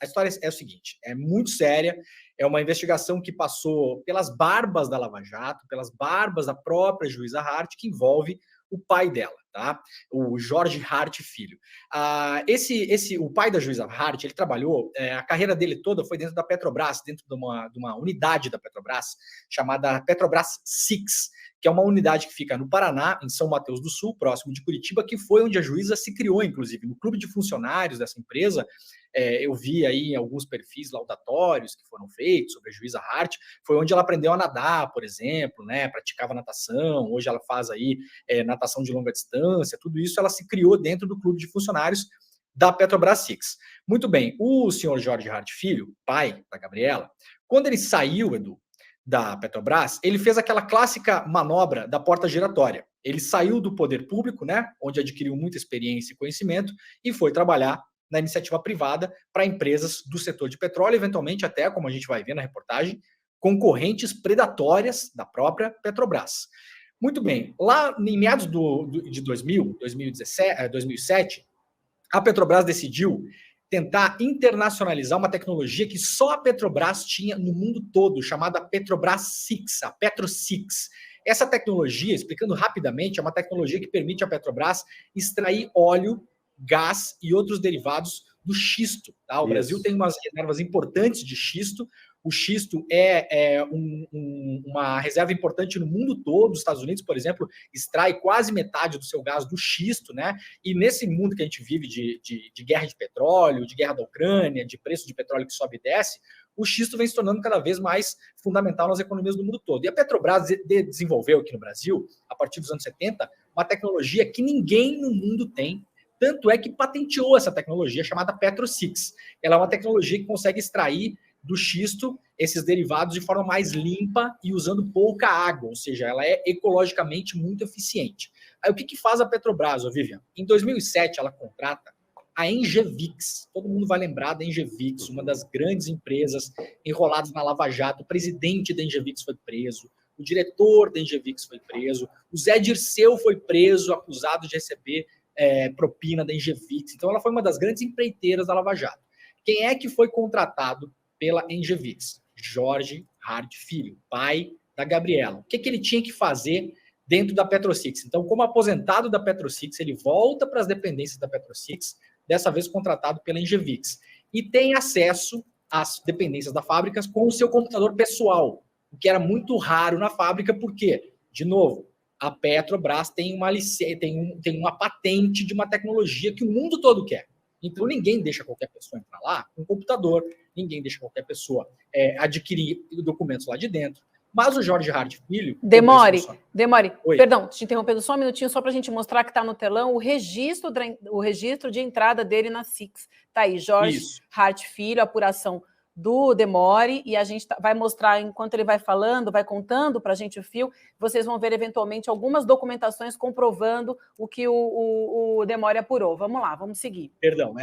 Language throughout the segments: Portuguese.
A história é o seguinte, é muito séria, é uma investigação que passou pelas barbas da Lava Jato, pelas barbas da própria juíza Hart, que envolve o pai dela, tá? O Jorge Hart Filho. O pai da juíza Hart, ele trabalhou, a carreira dele toda foi dentro da Petrobras, dentro de uma unidade da Petrobras, chamada Petrobras Six, que é uma unidade que fica no Paraná, em São Mateus do Sul, próximo de Curitiba, que foi onde a juíza se criou, inclusive. No clube de funcionários dessa empresa, eu vi aí alguns perfis laudatórios que foram feitos sobre a juíza Hart, foi onde ela aprendeu a nadar, por exemplo, né, praticava natação, hoje ela faz aí natação de longa distância, tudo isso ela se criou dentro do clube de funcionários da Petrobras Six. Muito bem, o senhor Jorge Hart Filho, pai da Gabriela, quando ele saiu, Edu, da Petrobras, ele fez aquela clássica manobra da porta giratória. Ele saiu do poder público, né, onde adquiriu muita experiência e conhecimento, e foi trabalhar na iniciativa privada para empresas do setor de petróleo, eventualmente até, como a gente vai ver na reportagem, concorrentes predatórias da própria Petrobras. Muito bem, lá em meados de 2007, a Petrobras decidiu tentar internacionalizar uma tecnologia que só a Petrobras tinha no mundo todo, chamada Petrobras Six, a Petro Six. Essa tecnologia, explicando rapidamente, é uma tecnologia que permite à Petrobras extrair óleo, gás e outros derivados do xisto. Tá? O Brasil tem umas reservas importantes de xisto. O xisto é uma reserva importante no mundo todo. Os Estados Unidos, por exemplo, extrai quase metade do seu gás do xisto, né? E nesse mundo que a gente vive de guerra de petróleo, de guerra da Ucrânia, de preço de petróleo que sobe e desce, o xisto vem se tornando cada vez mais fundamental nas economias do mundo todo. E a Petrobras desenvolveu aqui no Brasil, a partir dos anos 70, uma tecnologia que ninguém no mundo tem. Tanto é que patenteou essa tecnologia chamada Petro Six. Ela é uma tecnologia que consegue extrair do xisto esses derivados de forma mais limpa e usando pouca água, ou seja, ela é ecologicamente muito eficiente. Aí o que faz a Petrobras, Vivian? Em 2007, ela contrata a Engevix. Todo mundo vai lembrar da Engevix, uma das grandes empresas enroladas na Lava Jato. O presidente da Engevix foi preso, o diretor da Engevix foi preso, o Zé Dirceu foi preso, acusado de receber propina da Engevix. Então, ela foi uma das grandes empreiteiras da Lava Jato. Quem é que foi contratado pela Engevix? Jorge Hart Filho, pai da Gabriela. O que ele tinha que fazer dentro da Petrosix? Então, como aposentado da Petrosix, ele volta para as dependências da Petrosix, dessa vez contratado pela Engevix, e tem acesso às dependências da fábrica com o seu computador pessoal, o que era muito raro na fábrica, porque, de novo, a Petrobras tem uma patente de uma tecnologia que o mundo todo quer. Então, ninguém deixa qualquer pessoa entrar lá com um computador, ninguém deixa qualquer pessoa adquirir documentos lá de dentro. Mas o Jorge Hart Filho... Demore. Oi. Perdão, te interrompendo só um minutinho, só para a gente mostrar que está no telão o registro de entrada dele na Six. Está aí, Jorge Hart Filho, apuração do Demore, e a gente vai mostrar, enquanto ele vai falando, vai contando para a gente o fio, vocês vão ver eventualmente algumas documentações comprovando o que o Demore apurou. Vamos lá, vamos seguir. Perdão,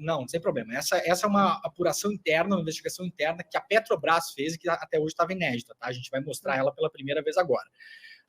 não, sem problema. Essa é uma apuração interna, uma investigação interna que a Petrobras fez e que até hoje estava inédita, tá? A gente vai mostrar ela pela primeira vez agora.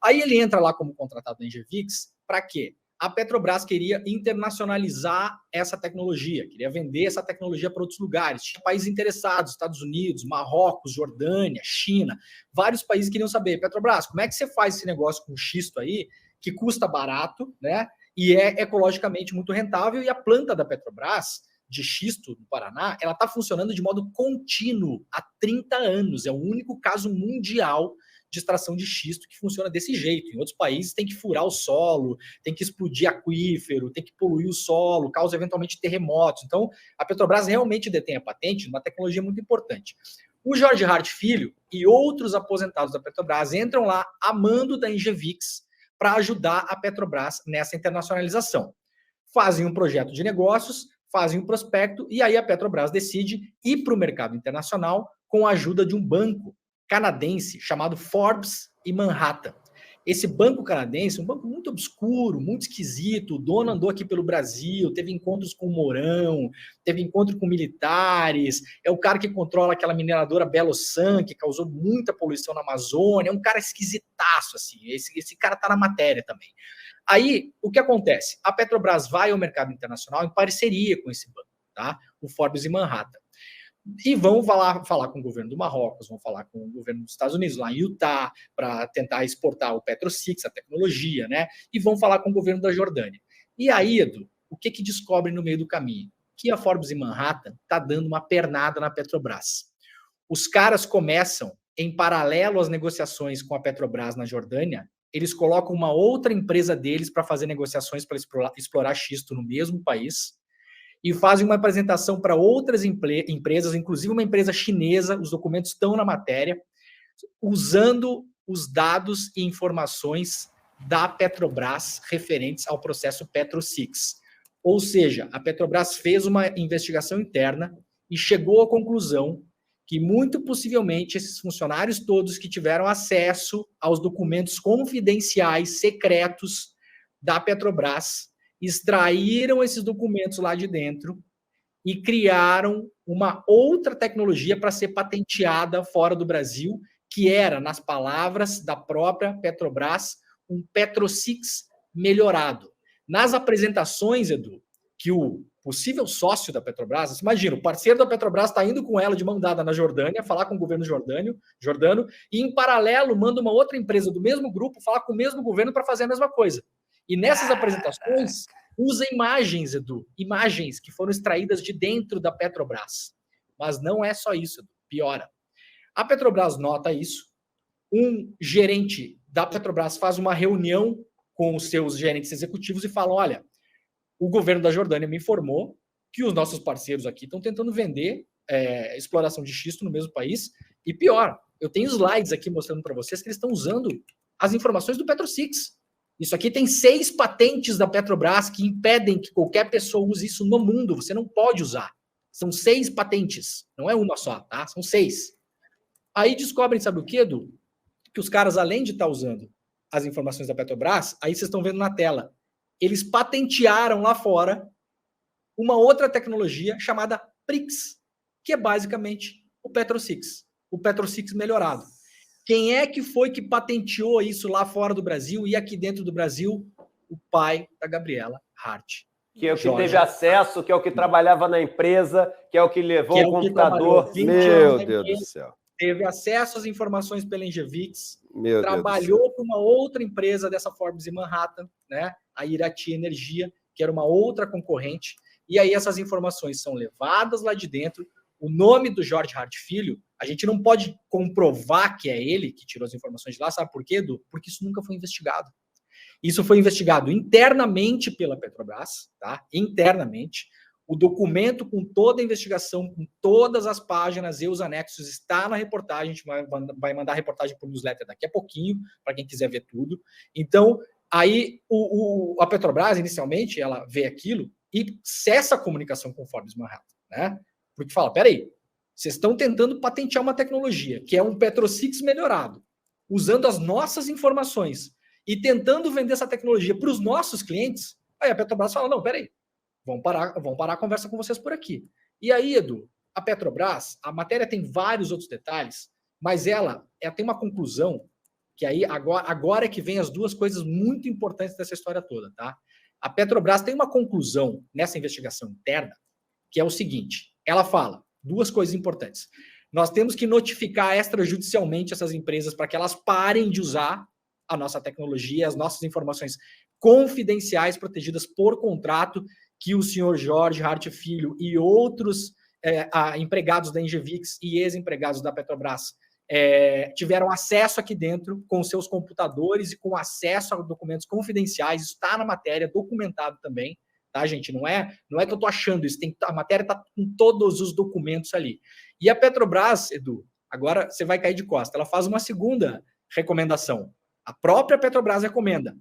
Aí ele entra lá como contratado da Engevix, para quê? A Petrobras queria internacionalizar essa tecnologia, queria vender essa tecnologia para outros lugares. Tinha países interessados, Estados Unidos, Marrocos, Jordânia, China. Vários países queriam saber, Petrobras, como é que você faz esse negócio com xisto aí, que custa barato, né? E é ecologicamente muito rentável, e a planta da Petrobras, de xisto no Paraná, ela está funcionando de modo contínuo há 30 anos. É o único caso mundial de extração de xisto que funciona desse jeito. Em outros países tem que furar o solo, tem que explodir aquífero, tem que poluir o solo, causa eventualmente terremotos. Então, a Petrobras realmente detém a patente de uma tecnologia muito importante. O Jorge Hart Filho e outros aposentados da Petrobras entram lá a mando da Engevix para ajudar a Petrobras nessa internacionalização. Fazem um projeto de negócios, fazem um prospecto, e aí a Petrobras decide ir para o mercado internacional com a ajuda de um banco canadense chamado Forbes e Manhattan. Esse banco canadense, um banco muito obscuro, muito esquisito, o dono andou aqui pelo Brasil, teve encontros com o Mourão, teve encontro com militares, é o cara que controla aquela mineradora Belo San, que causou muita poluição na Amazônia, é um cara esquisitaço, assim, esse cara tá na matéria também. Aí, o que acontece? A Petrobras vai ao mercado internacional em parceria com esse banco, tá? O Forbes e Manhattan. E vão falar com o governo do Marrocos, vão falar com o governo dos Estados Unidos, lá em Utah, para tentar exportar o Petro-6, a tecnologia, né? E vão falar com o governo da Jordânia. E aí, Edu, o que descobrem no meio do caminho? Que a Forbes e Manhattan está dando uma pernada na Petrobras. Os caras começam, em paralelo às negociações com a Petrobras na Jordânia, eles colocam uma outra empresa deles para fazer negociações para explorar xisto no mesmo país, e fazem uma apresentação para outras empresas, inclusive uma empresa chinesa, os documentos estão na matéria, usando os dados e informações da Petrobras referentes ao processo Petro-6. Ou seja, a Petrobras fez uma investigação interna e chegou à conclusão que, muito possivelmente, esses funcionários todos que tiveram acesso aos documentos confidenciais, secretos da Petrobras, extraíram esses documentos lá de dentro e criaram uma outra tecnologia para ser patenteada fora do Brasil, que era, nas palavras da própria Petrobras, um Petro-6 melhorado. Nas apresentações, Edu, que o possível sócio da Petrobras, imagina, o parceiro da Petrobras está indo com ela de mão dada na Jordânia, falar com o governo jordano, e em paralelo manda uma outra empresa do mesmo grupo falar com o mesmo governo para fazer a mesma coisa. E nessas apresentações, usa imagens, Edu, imagens que foram extraídas de dentro da Petrobras. Mas não é só isso, Edu, piora. A Petrobras nota isso, um gerente da Petrobras faz uma reunião com os seus gerentes executivos e fala, olha, o governo da Jordânia me informou que os nossos parceiros aqui estão tentando vender exploração de xisto no mesmo país, e pior, eu tenho slides aqui mostrando para vocês que eles estão usando as informações do Petro-6. Isso aqui tem 6 patentes da Petrobras que impedem que qualquer pessoa use isso no mundo. Você não pode usar. São 6 patentes. Não é uma só, tá? São 6. Aí descobrem, sabe o quê, Edu? Que os caras, além de estar usando as informações da Petrobras, aí vocês estão vendo na tela, eles patentearam lá fora uma outra tecnologia chamada PRIX, que é basicamente o Petro-6. O Petro-6 melhorado. Quem é que foi que patenteou isso lá fora do Brasil e aqui dentro do Brasil? O pai da Gabriela Hart. Que é o que teve acesso, que é o que trabalhava na empresa, que é o que levou o computador. Meu Deus do céu. Teve acesso às informações pela Engevix, trabalhou com uma outra empresa dessa Forbes em Manhattan, né? A Irati Energia, que era uma outra concorrente. E aí essas informações são levadas lá de dentro. O nome do Jorge Hart Filho, a gente não pode comprovar que é ele que tirou as informações de lá, sabe por quê, Edu? Porque isso nunca foi investigado. Isso foi investigado internamente pela Petrobras, tá? Internamente. O documento com toda a investigação, com todas as páginas e os anexos está na reportagem. A gente vai mandar a reportagem por newsletter daqui a pouquinho, para quem quiser ver tudo. Então, aí a Petrobras, inicialmente, ela vê aquilo e cessa a comunicação com o Forbes Manhattan, né? Porque fala, peraí, vocês estão tentando patentear uma tecnologia que é um Petro-6 melhorado, usando as nossas informações e tentando vender essa tecnologia para os nossos clientes. Aí a Petrobras fala, não, peraí, vamos parar a conversa com vocês por aqui. E aí, Edu, a Petrobras, a matéria tem vários outros detalhes, mas ela tem uma conclusão que aí agora é que vem as duas coisas muito importantes dessa história toda, tá? A Petrobras tem uma conclusão nessa investigação interna, que é o seguinte, ela fala duas coisas importantes. Nós temos que notificar extrajudicialmente essas empresas para que elas parem de usar a nossa tecnologia, as nossas informações confidenciais protegidas por contrato que o senhor Jorge Hart Filho e outros empregados da Engevix e ex-empregados da Petrobras tiveram acesso aqui dentro com seus computadores e com acesso a documentos confidenciais. Isso está na matéria, documentado também, tá, gente? Não é que eu estou achando isso, a matéria está com todos os documentos ali. E a Petrobras, Edu, agora você vai cair de costa, ela faz uma segunda recomendação. A própria Petrobras recomenda: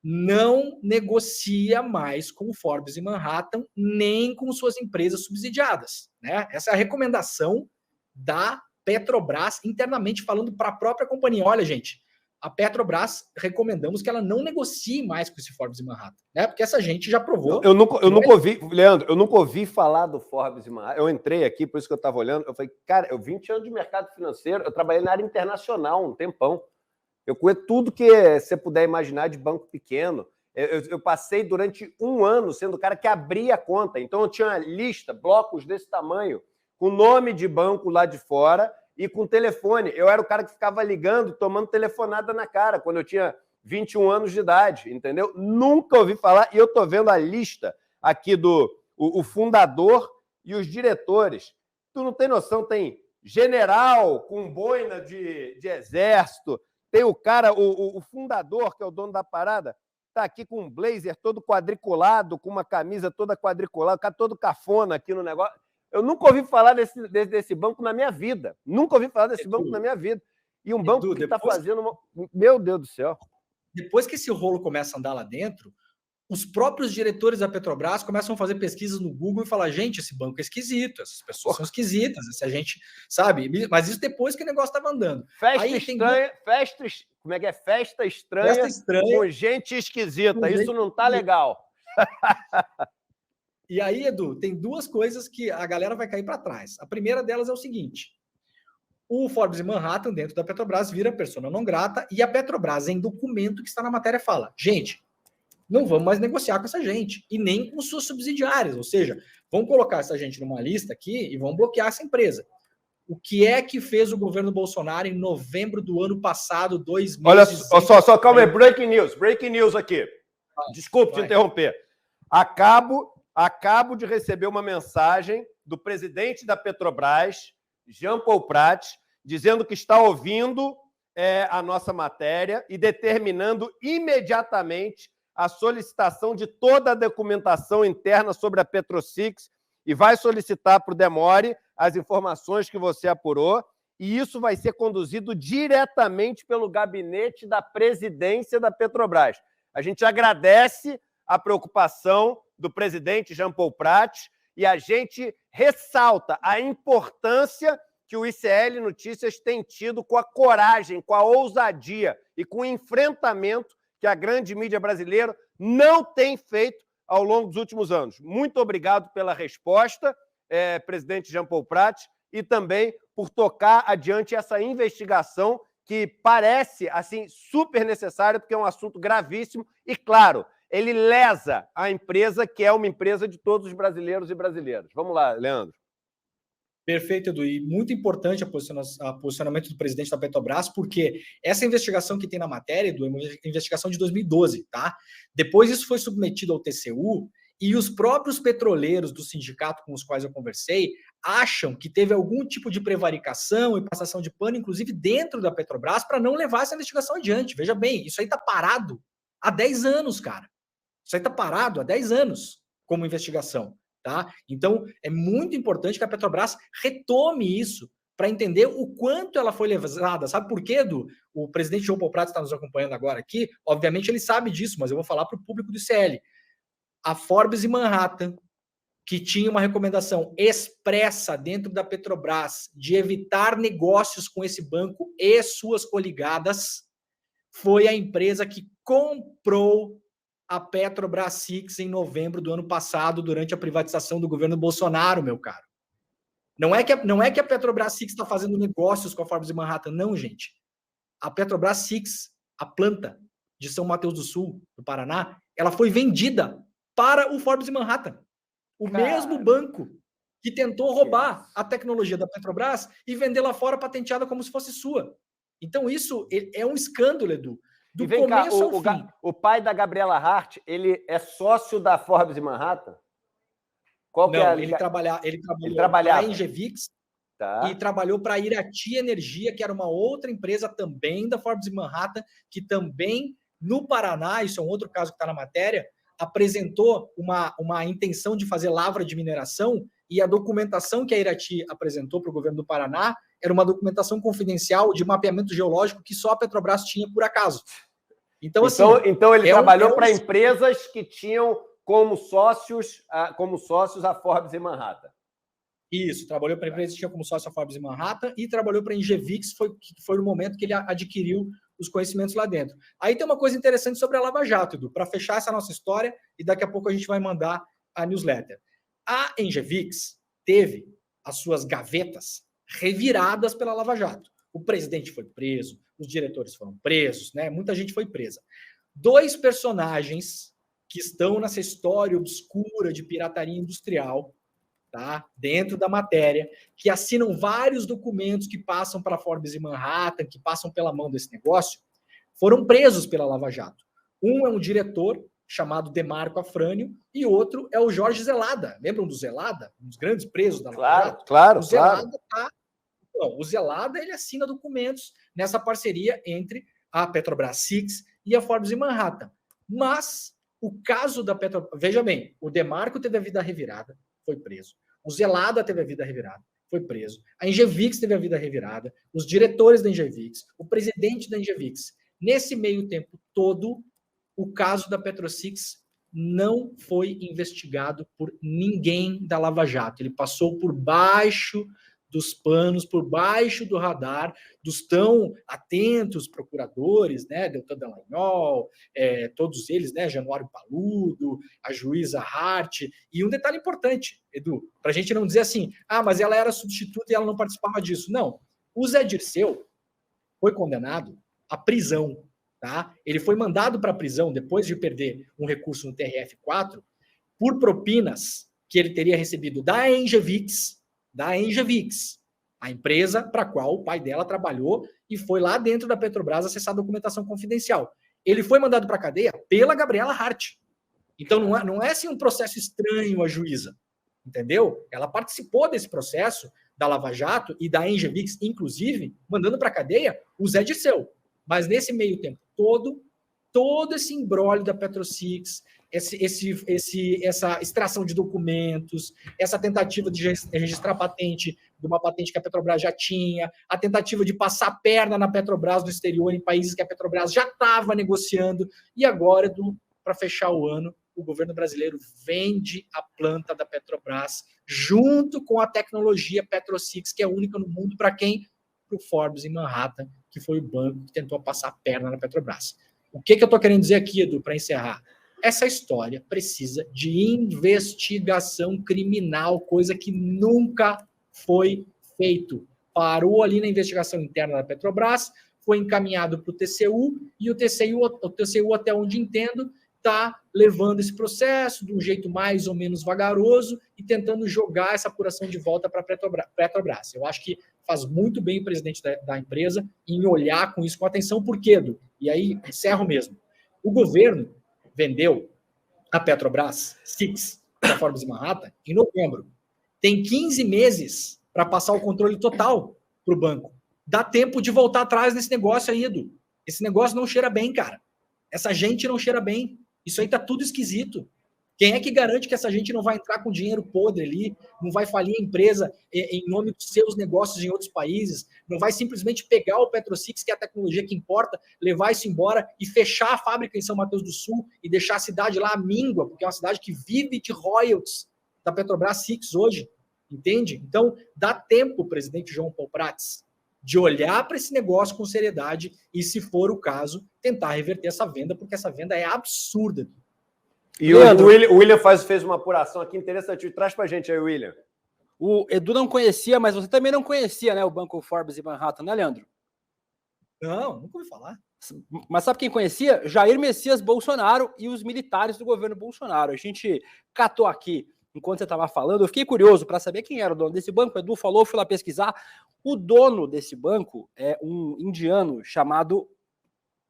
não negocia mais com o Forbes em Manhattan, nem com suas empresas subsidiadas, né? Essa é a recomendação da Petrobras, internamente falando para a própria companhia. Olha, gente, a Petrobras, recomendamos que ela não negocie mais com esse Forbes em Manhattan, né? Porque essa gente já provou... Eu nunca ouvi, Leandro, eu nunca ouvi falar do Forbes em Manhattan. Eu entrei aqui, por isso que eu estava olhando, eu falei, cara, eu 20 anos de mercado financeiro, eu trabalhei na área internacional um tempão. Eu conheço tudo que você puder imaginar de banco pequeno. Eu passei durante um ano sendo o cara que abria a conta. Então, eu tinha lista, blocos desse tamanho, com nome de banco lá de fora e com telefone. Eu era o cara que ficava ligando, tomando telefonada na cara, quando eu tinha 21 anos de idade, entendeu? Nunca ouvi falar, e eu estou vendo a lista aqui do o fundador e os diretores. Tu não tem noção, tem general com boina de exército, tem o cara, o fundador, que é o dono da parada, tá aqui com um blazer todo quadriculado, com uma camisa toda quadriculada, o cara todo cafona aqui no negócio. Eu nunca ouvi falar desse banco na minha vida. Nunca ouvi falar desse banco na minha vida. E um banco que está fazendo... Meu Deus do céu. Depois que esse rolo começa a andar lá dentro, os próprios diretores da Petrobras começam a fazer pesquisas no Google e falar, gente, esse banco é esquisito, essas pessoas são esquisitas, essa gente, sabe? Mas isso depois que o negócio estava andando. Festa estranha, como é que é? Festa estranha com gente esquisita. Isso não tá legal. E aí, Edu, tem duas coisas que a galera vai cair para trás. A primeira delas é o seguinte: o Forbes Manhattan, dentro da Petrobras, vira persona não grata, e a Petrobras, em documento que está na matéria, fala, gente, não vamos mais negociar com essa gente, e nem com suas subsidiárias, ou seja, vamos colocar essa gente numa lista aqui e vamos bloquear essa empresa. O que é que fez o governo Bolsonaro em novembro do ano passado, 2 meses... Olha só, calma aí, breaking news aqui. Desculpe te interromper. Acabo de receber uma mensagem do presidente da Petrobras, Jean Paul Prats, dizendo que está ouvindo a nossa matéria e determinando imediatamente a solicitação de toda a documentação interna sobre a PetroSix e vai solicitar para o Demore as informações que você apurou, e isso vai ser conduzido diretamente pelo gabinete da presidência da Petrobras. A gente agradece a preocupação do presidente Jean Paul Prats e a gente ressalta a importância que o ICL Notícias tem tido com a coragem, com a ousadia e com o enfrentamento que a grande mídia brasileira não tem feito ao longo dos últimos anos. Muito obrigado pela resposta, presidente Jean Paul Prats, e também por tocar adiante essa investigação que parece assim super necessária, porque é um assunto gravíssimo e, claro, ele lesa a empresa, que é uma empresa de todos os brasileiros e brasileiras. Vamos lá, Leandro. Perfeito, Edu. E muito importante o posicionamento do presidente da Petrobras, porque essa investigação que tem na matéria, Edu, é uma investigação de 2012, tá? Depois isso foi submetido ao TCU e os próprios petroleiros do sindicato com os quais eu conversei acham que teve algum tipo de prevaricação e passação de pano, inclusive dentro da Petrobras, para não levar essa investigação adiante. Veja bem, isso aí está parado há 10 anos, cara. Isso aí está parado há 10 anos como investigação. Tá? Então, é muito importante que a Petrobras retome isso para entender o quanto ela foi lesada. Sabe por quê, Edu? O presidente João Paul Prats está nos acompanhando agora aqui. Obviamente, ele sabe disso, mas eu vou falar para o público do ICL. A Forbes e Manhattan, que tinha uma recomendação expressa dentro da Petrobras de evitar negócios com esse banco e suas coligadas, foi a empresa que comprou a Petrobras Six em novembro do ano passado, durante a privatização do governo Bolsonaro, meu caro. Não é que a Petrobras Six está fazendo negócios com a Forbes e Manhattan, não, gente. A Petrobras Six, a planta de São Mateus do Sul, do Paraná, ela foi vendida para o Forbes e Manhattan. O mesmo banco que tentou roubar a tecnologia da Petrobras e vender lá fora patenteada como se fosse sua. Então, isso é um escândalo, Edu. Do começo ao fim. O pai da Gabriela Hart, ele é sócio da Forbes e Manhattan? Ele trabalhou para a Engevix e trabalhou para a Irati Energia, que era uma outra empresa também da Forbes e Manhattan, que também, no Paraná, isso é um outro caso que está na matéria, apresentou uma intenção de fazer lavra de mineração, e a documentação que a Irati apresentou para o governo do Paraná era uma documentação confidencial de mapeamento geológico que só a Petrobras tinha por acaso. Então ele trabalhou para empresas que tinham como sócios a Forbes e Manhattan. Isso, trabalhou para empresas que tinham como sócio a Forbes e Manhattan e trabalhou para a Engevix, que foi no momento que ele adquiriu os conhecimentos lá dentro. Aí tem uma coisa interessante sobre a Lava Jato, Edu, para fechar essa nossa história, e daqui a pouco a gente vai mandar a newsletter. A Engevix teve as suas gavetas reviradas pela Lava Jato. O presidente foi preso, os diretores foram presos, né? Muita gente foi presa. 2 personagens que estão nessa história obscura de pirataria industrial, tá? Dentro da matéria, que assinam vários documentos que passam para a Forbes e Manhattan, que passam pela mão desse negócio, foram presos pela Lava Jato. Um é um diretor chamado Demarco Afrânio e outro é o Jorge Zelada. Lembram do Zelada? Um dos grandes presos da Lava Jato? Claro. O Zelada o Zelada, ele assina documentos nessa parceria entre a Petrobras Six e a Forbes e Manhattan. Mas o caso da Petrobras... Veja bem, o Demarco teve a vida revirada, foi preso. O Zelada teve a vida revirada, foi preso. A Engevix teve a vida revirada, os diretores da Engevix, o presidente da Engevix. Nesse meio tempo todo, o caso da PetroSix não foi investigado por ninguém da Lava Jato. Ele passou por baixo dos panos, por baixo do radar dos tão atentos procuradores, né, Deltan Dallagnol, todos eles, né, Januário Paludo, a juíza Hart. E um detalhe importante, Edu, para a gente não dizer assim, mas ela era substituta e ela não participava disso. Não, o Zé Dirceu foi condenado à prisão. Tá? Ele foi mandado para a prisão depois de perder um recurso no TRF4 por propinas que ele teria recebido da Engevix, a empresa para a qual o pai dela trabalhou e foi lá dentro da Petrobras acessar a documentação confidencial. Ele foi mandado para a cadeia pela Gabriela Hart. Então não é assim um processo estranho a juíza, entendeu? Ela participou desse processo da Lava Jato e da Engevix, inclusive, mandando para a cadeia o Zé Dirceu. Mas nesse meio tempo todo esse imbróglio da PetroSix, essa extração de documentos, essa tentativa de registrar patente de uma patente que a Petrobras já tinha, a tentativa de passar a perna na Petrobras no exterior, em países que a Petrobras já estava negociando, e agora, para fechar o ano, o governo brasileiro vende a planta da Petrobras junto com a tecnologia PetroSix, que é única no mundo, para quem? Para o Forbes em Manhattan, que foi o banco que tentou passar a perna na Petrobras. O que eu estou querendo dizer aqui, Edu, para encerrar? Essa história precisa de investigação criminal, coisa que nunca foi feito. Parou ali na investigação interna da Petrobras, foi encaminhado para o TCU, e o TCU, até onde entendo, está levando esse processo de um jeito mais ou menos vagaroso e tentando jogar essa apuração de volta para a Petrobras. Eu acho que faz muito bem o presidente da empresa em olhar com isso com atenção, porque, Edu, e aí encerro mesmo, o governo vendeu a Petrobras Six para a Forbes Manhattan em novembro. Tem 15 meses para passar o controle total para o banco. Dá tempo de voltar atrás nesse negócio aí, Edu. Esse negócio não cheira bem, cara. Essa gente não cheira bem. Isso aí tá tudo esquisito. Quem é que garante que essa gente não vai entrar com dinheiro podre ali, não vai falir a empresa em nome dos seus negócios em outros países, não vai simplesmente pegar o PetroSix, que é a tecnologia que importa, levar isso embora e fechar a fábrica em São Mateus do Sul e deixar a cidade lá à míngua, porque é uma cidade que vive de royalties da Petrobras Six hoje, entende? Então, dá tempo, presidente João Paulo Prats, de olhar para esse negócio com seriedade e, se for o caso, tentar reverter essa venda, porque essa venda é absurda. E Leandro, o William fez uma apuração aqui interessante. Traz pra gente aí, William. O Edu não conhecia, mas você também não conhecia, né? O Banco Forbes e Manhattan, né, Leandro? Não, nunca ouvi falar. Mas sabe quem conhecia? Jair Messias Bolsonaro e os militares do governo Bolsonaro. A gente catou aqui, enquanto você estava falando, eu fiquei curioso para saber quem era o dono desse banco. O Edu falou, fui lá pesquisar. O dono desse banco é um indiano chamado...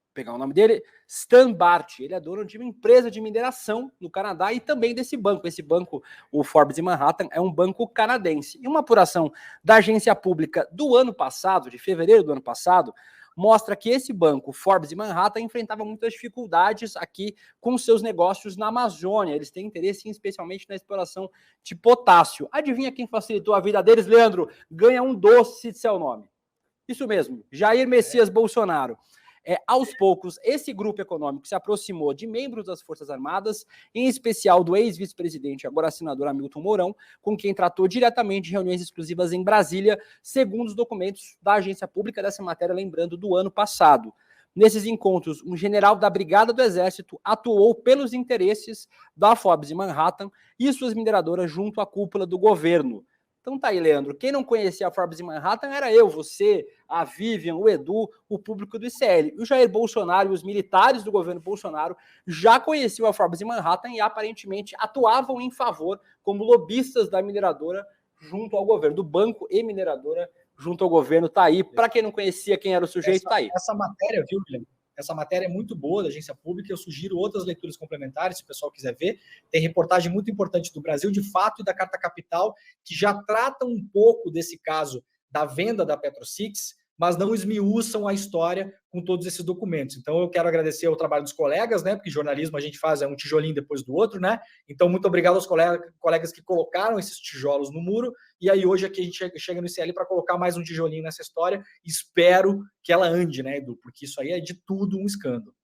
Vou pegar o nome dele, Stan Bart. Ele é dono de uma empresa de mineração no Canadá e também desse banco. Esse banco, o Forbes e Manhattan, é um banco canadense. E uma apuração da agência pública do ano passado, de fevereiro do ano passado, mostra que esse banco, Forbes e Manhattan, enfrentava muitas dificuldades aqui com seus negócios na Amazônia. Eles têm interesse especialmente na exploração de potássio. Adivinha quem facilitou a vida deles, Leandro? Ganha um doce se disser o nome. Isso mesmo, Jair Messias Bolsonaro. Aos poucos, esse grupo econômico se aproximou de membros das Forças Armadas, em especial do ex-vice-presidente, agora senador Hamilton Mourão, com quem tratou diretamente de reuniões exclusivas em Brasília, segundo os documentos da agência pública dessa matéria, lembrando, do ano passado. Nesses encontros, um general da Brigada do Exército atuou pelos interesses da Forbes e Manhattan e suas mineradoras junto à cúpula do governo. Então tá aí, Leandro. Quem não conhecia a Forbes em Manhattan era eu, você, a Vivian, o Edu, o público do ICL. O Jair Bolsonaro e os militares do governo Bolsonaro já conheciam a Forbes em Manhattan e aparentemente atuavam em favor como lobistas da mineradora junto ao governo, do banco e mineradora junto ao governo. Tá aí. Para quem não conhecia quem era o sujeito, tá aí. Essa matéria, viu, Guilherme? Essa matéria é muito boa da agência pública, eu sugiro outras leituras complementares, se o pessoal quiser ver. Tem reportagem muito importante do Brasil de Fato e da Carta Capital, que já tratam um pouco desse caso da venda da PetroSix, mas não esmiuçam a história com todos esses documentos. Então, eu quero agradecer o trabalho dos colegas, né? Porque jornalismo a gente faz um tijolinho depois do outro, né? Então, muito obrigado aos colegas que colocaram esses tijolos no muro. E aí, hoje aqui a gente chega no ICL para colocar mais um tijolinho nessa história. Espero que ela ande, né, Edu? Porque isso aí é de tudo um escândalo.